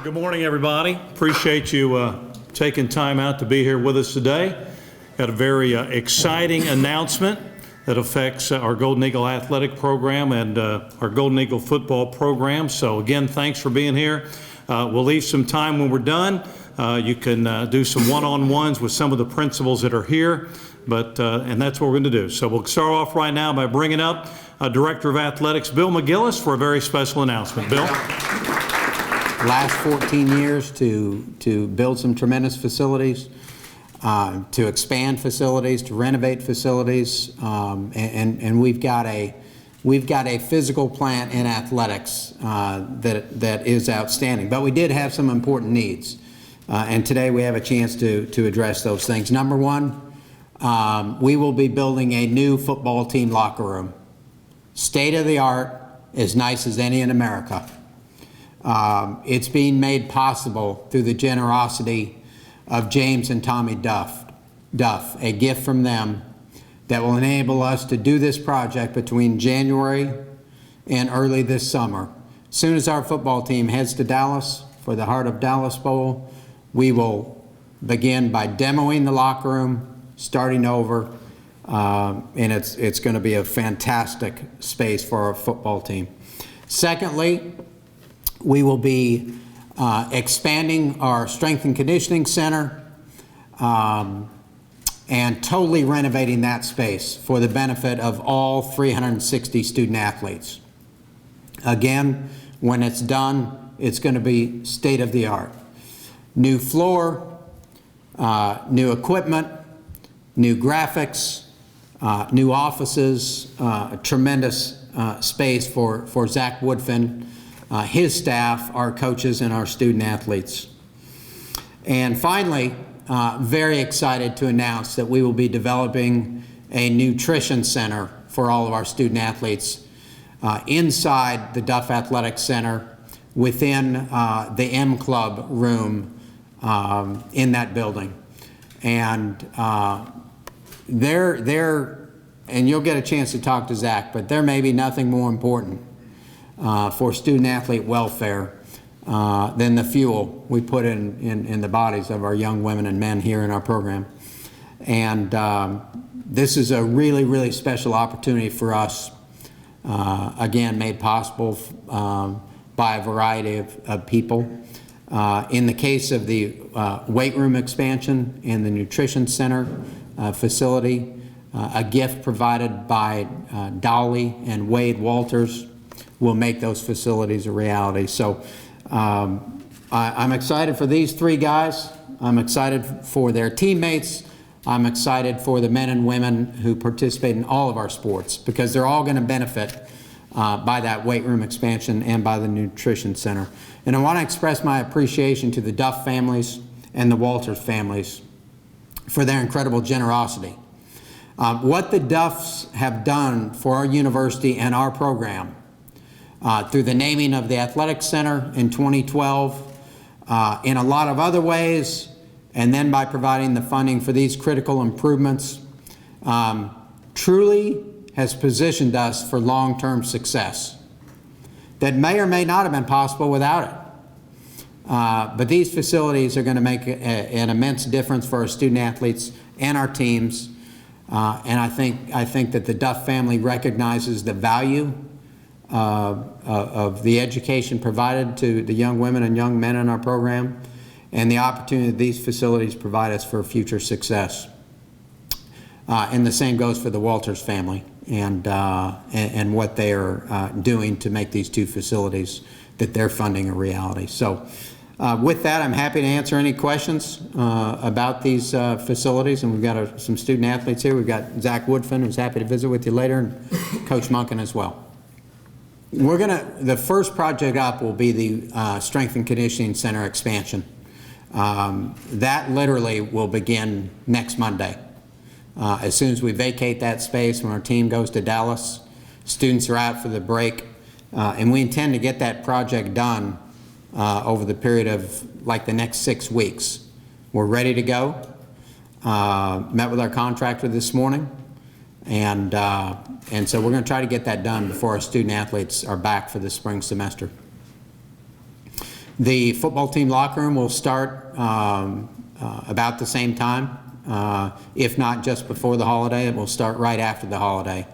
Good morning, everybody. Appreciate you taking time out to be here with us today. Got a very exciting announcement that affects our Golden Eagle Athletic Program and our Golden Eagle Football Program. So again, thanks for being here. We'll leave some time when we're done. You can do some one-on-ones with some of the principals that are here, and that's what we're going to do. So we'll start off right now by bringing up Director of Athletics, Bill McGillis, for a very special announcement. Bill? Last 14 years to build some tremendous facilities, to expand facilities, to renovate facilities, and we've got a physical plant in athletics that is outstanding. But we did have some important needs, and today we have a chance to address those things. Number one, we will be building a new football team locker room, state of the art, as nice as any in America. It's being made possible through the generosity of James and Tommy Duff, a gift from them that will enable us to do this project between January and early this summer. As soon as our football team heads to Dallas for the Heart of Dallas Bowl, we will begin by demoing the locker room, starting over, and it's going to be a fantastic space for our football team. Secondly, we will be expanding our strength and conditioning center and totally renovating that space for the benefit of all 360 student athletes. Again, when it's done, it's going to be state of the art. New floor, new equipment, new graphics, new offices, a tremendous space for Zach Woodfin, his staff, our coaches, and our student athletes. And finally, very excited to announce that we will be developing a nutrition center for all of our student athletes inside the Duff Athletic Center within the M Club room in that building. And and you'll get a chance to talk to Zach, but there may be nothing more important for student athlete welfare than the fuel we put in the bodies of our young women and men here in our program. And this is a really, really special opportunity for us, again, made possible by a variety of people. In the case of the weight room expansion and the nutrition center facility, a gift provided by Dolly and Wade Walters will make those facilities a reality. So I'm excited for these three guys. I'm excited for their teammates. I'm excited for the men and women who participate in all of our sports, because they're all going to benefit by that weight room expansion and by the nutrition center. And I want to express my appreciation to the Duff families and the Walters families for their incredible generosity. What the Duffs have done for our university and our program through the naming of the Athletic Center in 2012, in a lot of other ways, and then by providing the funding for these critical improvements, truly has positioned us for long-term success that may or may not have been possible without it. But these facilities are going to make an immense difference for our student athletes and our teams, and I think that the Duff family recognizes the value of the education provided to the young women and young men in our program, and the opportunity that these facilities provide us for future success. And the same goes for the Walters family and what they are doing to make these two facilities that they're funding a reality. So with that, I'm happy to answer any questions about these facilities, and we've got some student athletes here. We've got Zach Woodfin, who's happy to visit with you later, and Coach Munkin as well. The first project up will be the Strength and Conditioning Center expansion. That literally will begin next Monday. As soon as we vacate that space, when our team goes to Dallas, students are out for the break, and we intend to get that project done over the period of like the next 6 weeks. We're ready to go. Met with our contractor this morning, and so we're going to try to get that done before our student athletes are back for the spring semester. The football team locker room will start about the same time. If not just before the holiday, it will start right after the holiday.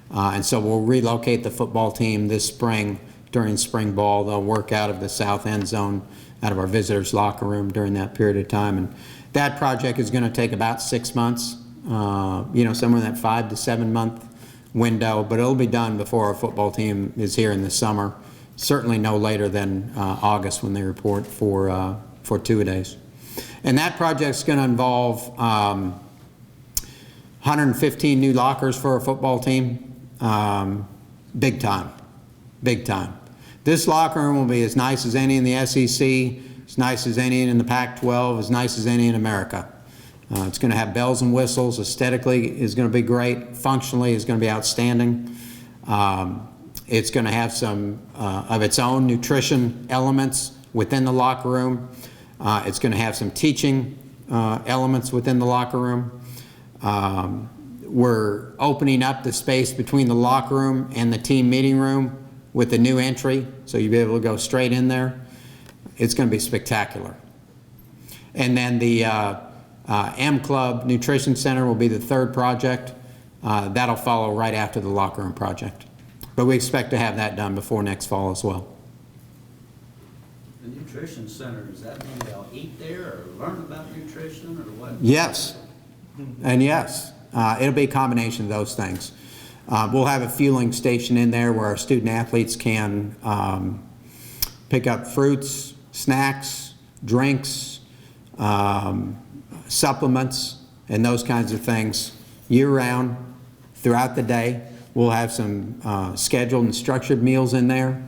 And so we'll relocate the football team this spring during spring ball. They'll work out of the south end zone, out of our visitors' locker room during that period of time. And that project is going to take about 6 months, somewhere in that 5 to 7 month window, but it'll be done before our football team is here in the summer. Certainly no later than August when they report for two-a-days. And that project's going to involve 115 new lockers for our football team. Big time, big time. This locker room will be as nice as any in the SEC, as nice as any in the Pac-12, as nice as any in America. It's going to have bells and whistles. Aesthetically is going to be great. Functionally is going to be outstanding. It's going to have some of its own nutrition elements within the locker room. It's going to have some teaching elements within the locker room. We're opening up the space between the locker room and the team meeting room with a new entry, so you'll be able to go straight in there. It's going to be spectacular. And then the M Club Nutrition Center will be the third project. That'll follow right after the locker room project. But we expect to have that done before next fall as well. The nutrition center, does that mean they'll eat there or learn about nutrition or what? Yes, and yes. It'll be a combination of those things. We'll have a fueling station in there where our student athletes can pick up fruits, snacks, drinks, supplements, and those kinds of things year-round throughout the day. We'll have some scheduled and structured meals in there.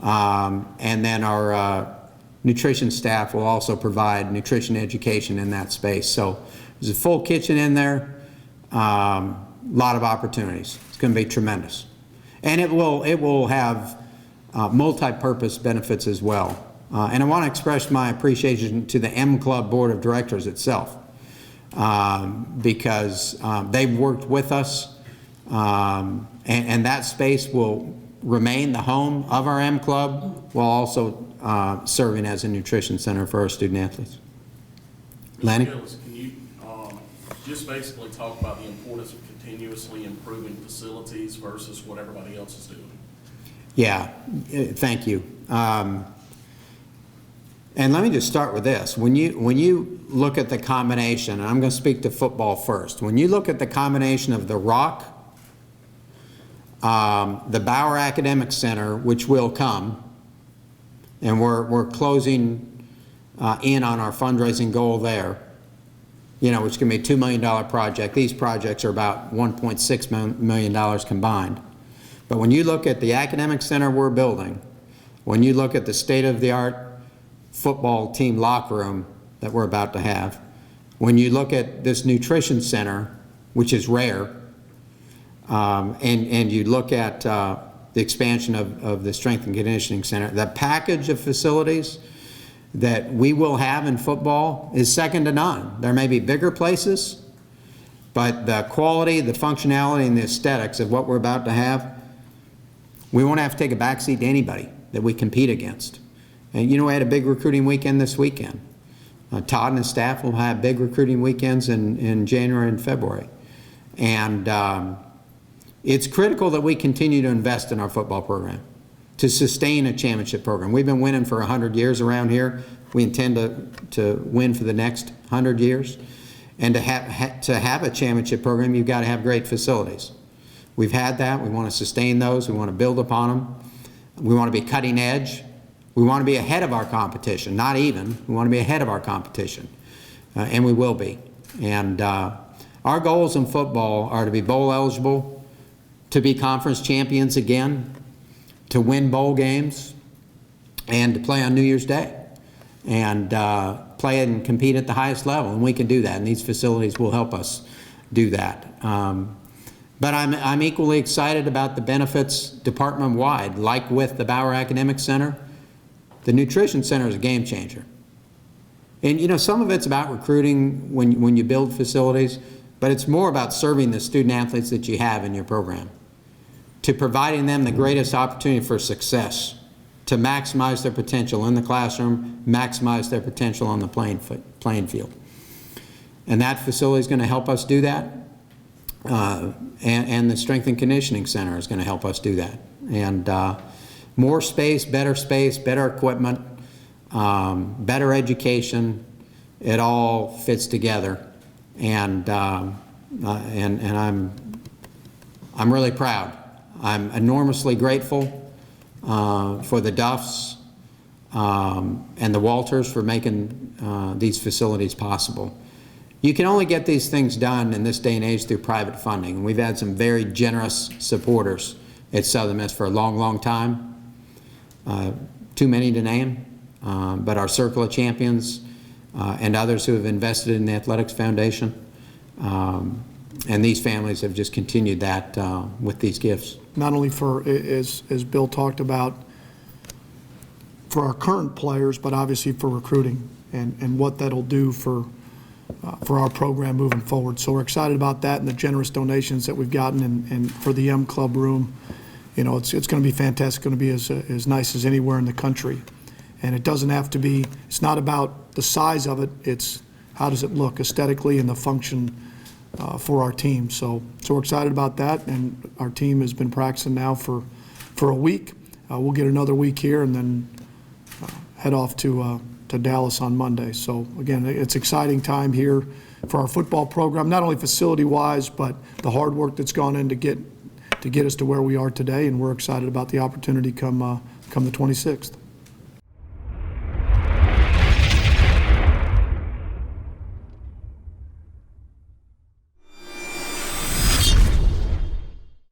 And then our nutrition staff will also provide nutrition education in that space. So there's a full kitchen in there. Lot of opportunities. It's going to be tremendous, and it will have multi-purpose benefits as well. And I want to express my appreciation to the M Club Board of Directors itself, because they've worked with us, and that space will remain the home of our M Club while also serving as a nutrition center for our student athletes. Lanny? Gillis, can you just basically talk about the importance of continuously improving facilities versus what everybody else is doing? Yeah, thank you. And let me just start with this. When you look at the combination, and I'm going to speak to football first. When you look at the combination of the Rock, the Bauer Academic Center, which will come, and we're closing in on our fundraising goal there, which can be a $2 million project. These projects are about $1.6 million combined. But when you look at the academic center we're building, when you look at the state-of-the-art football team locker room that we're about to have, when you look at this nutrition center, which is rare, and you look at the expansion of the strength and conditioning center, the package of facilities that we will have in football is second to none. There may be bigger places, but the quality, the functionality, and the aesthetics of what we're about to have, we won't have to take a backseat to anybody that we compete against. And we had a big recruiting weekend this weekend. Todd and his staff will have big recruiting weekends in January and February. And it's critical that we continue to invest in our football program to sustain a championship program. We've been winning for 100 years around here. We intend to win for the next 100 years. And to have a championship program, you've got to have great facilities. We've had that. We want to sustain those. We want to build upon them. We want to be cutting edge. We want to be ahead of our competition, not even. We want to be ahead of our competition, and we will be. And our goals in football are to be bowl eligible, to be conference champions again, to win bowl games, and to play on New Year's Day, and play and compete at the highest level. And we can do that, and these facilities will help us do that. But I'm equally excited about the benefits department-wide, like with the Bauer Academic Center. The Nutrition Center is a game changer. And some of it's about recruiting when you build facilities, but it's more about serving the student athletes that you have in your program, to providing them the greatest opportunity for success to maximize their potential in the classroom, maximize their potential on the playing field. And that facility is going to help us do that. And the Strength and Conditioning Center is going to help us do that. And more space, better equipment, better education, it all fits together. And I'm really proud. I'm enormously grateful for the Duffs and the Walters for making these facilities possible. You can only get these things done in this day and age through private funding. And we've had some very generous supporters at Southern Miss for a long, long time. Too many to name, but our Circle of Champions and others who have invested in the Athletics Foundation. And these families have just continued that with these gifts. Not only for, as Bill talked about, for our current players, but obviously for recruiting and what that'll do for our program moving forward. So we're excited about that and the generous donations that we've gotten, and for the M Club room. You know, it's going to be fantastic. It's going to be as nice as anywhere in the country. And it doesn't have to be, it's not about the size of it, it's how does it look aesthetically and the function for our team. So we're excited about that, and our team has been practicing now for a week. We'll get another week here and then head off to Dallas on Monday. So again, it's exciting time here for our football program, not only facility-wise, but the hard work that's gone in to get us to where we are today, and we're excited about the opportunity come the 26th.